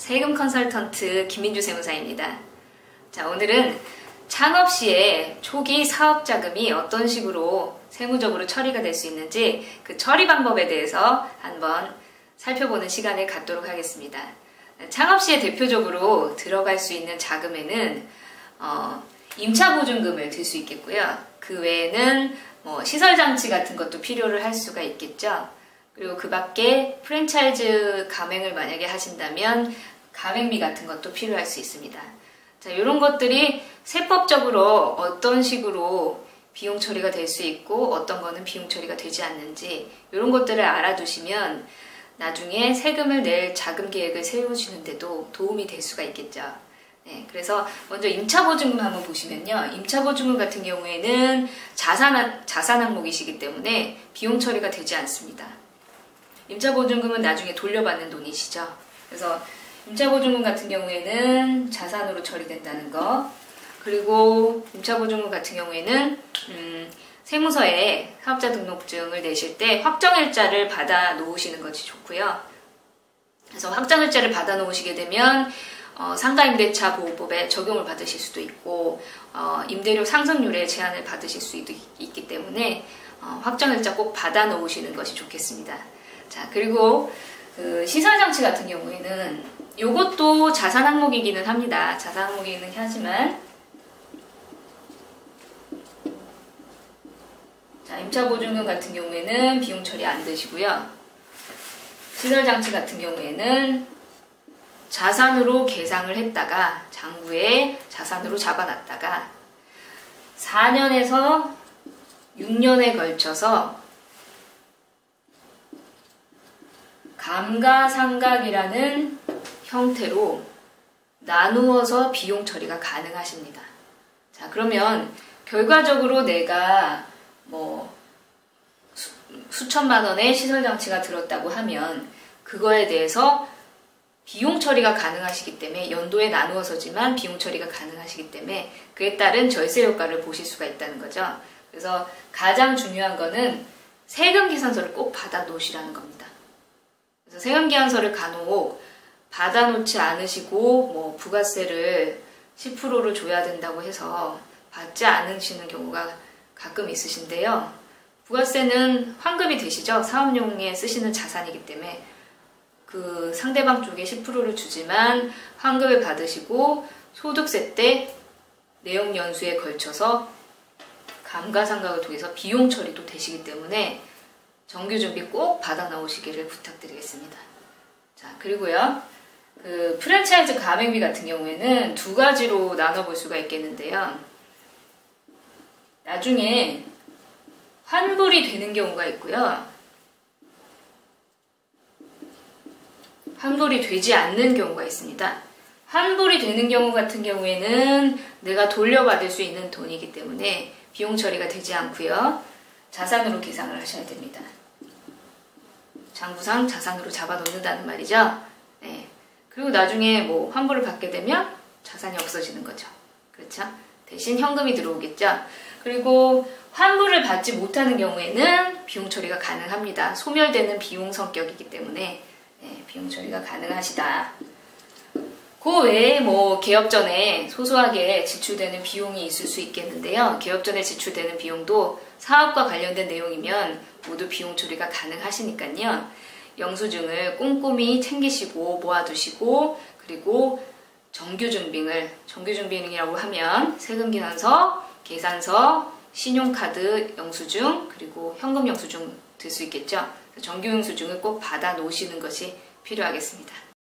세금 컨설턴트 김민주 세무사입니다. 자, 오늘은 창업 시에 초기 사업 자금이 어떤 식으로 세무적으로 처리가 될 수 있는지 그 처리 방법에 대해서 한번 살펴보는 시간을 갖도록 하겠습니다. 창업 시에 대표적으로 들어갈 수 있는 자금에는 임차보증금을 들 수 있겠고요. 그 외에는 시설장치 같은 것도 필요를 할 수가 있겠죠. 그리고 그 밖에 프랜차이즈 가맹을 만약에 하신다면 가맹비 같은 것도 필요할 수 있습니다. 자, 이런 것들이 세법적으로 어떤 식으로 비용 처리가 될 수 있고 어떤 거는 비용 처리가 되지 않는지 이런 것들을 알아두시면 나중에 세금을 낼 자금 계획을 세우시는데도 도움이 될 수가 있겠죠. 네, 그래서 먼저 임차보증금 한번 보시면요. 임차보증금 같은 경우에는 자산 항목이시기 때문에 비용 처리가 되지 않습니다. 임차보증금은 나중에 돌려받는 돈이시죠. 그래서 임차보증금 같은 경우에는 자산으로 처리된다는 거, 그리고 임차보증금 같은 경우에는 세무서에 사업자 등록증을 내실 때 확정일자를 받아 놓으시는 것이 좋고요. 그래서 확정일자를 받아 놓으시게 되면 상가임대차 보호법에 적용을 받으실 수도 있고 임대료 상승률에 제한을 받으실 수도 있기 때문에 확정일자 꼭 받아 놓으시는 것이 좋겠습니다. 자, 그리고 그 시설장치 같은 경우에는 이것도 자산 항목이기는 합니다. 자산 항목이기는 하지만 자, 임차보증금 같은 경우에는 비용 처리 안 되시고요. 시설장치 같은 경우에는 자산으로 계상을 했다가 장부에 자산으로 잡아놨다가 4년에서 6년에 걸쳐서 감가상각이라는 형태로 나누어서 비용 처리가 가능하십니다. 자, 그러면 결과적으로 내가 수천만 원의 시설장치가 들었다고 하면 그거에 대해서 비용 처리가 가능하시기 때문에 연도에 나누어서지만 비용 처리가 가능하시기 때문에 그에 따른 절세 효과를 보실 수가 있다는 거죠. 그래서 가장 중요한 거는 세금 계산서를 꼭 받아 놓으시라는 겁니다. 그래서 세금 계산서를 간혹 받아 놓지 않으시고 부가세를 10%를 줘야 된다고 해서 받지 않으시는 경우가 가끔 있으신데요. 부가세는 환급이 되시죠. 사업용에 쓰시는 자산이기 때문에 그 상대방 쪽에 10%를 주지만 환급을 받으시고 소득세 때 내용 연수에 걸쳐서 감가상각을 통해서 비용 처리도 되시기 때문에 정규준비 꼭 받아 나오시기를 부탁드리겠습니다. 자, 그리고요. 그 프랜차이즈 가맹비 같은 경우에는 두 가지로 나눠볼 수가 있겠는데요. 나중에 환불이 되는 경우가 있고요. 환불이 되지 않는 경우가 있습니다. 환불이 되는 경우 같은 경우에는 내가 돌려받을 수 있는 돈이기 때문에 비용 처리가 되지 않고요. 자산으로 계상을 하셔야 됩니다. 장부상 자산으로 잡아놓는다는 말이죠. 네. 그리고 나중에 환불을 받게 되면 자산이 없어지는 거죠. 그렇죠? 대신 현금이 들어오겠죠. 그리고 환불을 받지 못하는 경우에는 비용 처리가 가능합니다. 소멸되는 비용 성격이기 때문에 비용 처리가 가능하시다. 그 외에 개업 전에 소소하게 지출되는 비용이 있을 수 있겠는데요. 개업 전에 지출되는 비용도 사업과 관련된 내용이면 모두 비용 처리가 가능하시니까요. 영수증을 꼼꼼히 챙기시고 모아두시고 그리고 정규준비이라고 하면 세금계산서, 계산서, 신용카드 영수증 그리고 현금 영수증 들 수 있겠죠. 정규 영수증을 꼭 받아 놓으시는 것이 필요하겠습니다.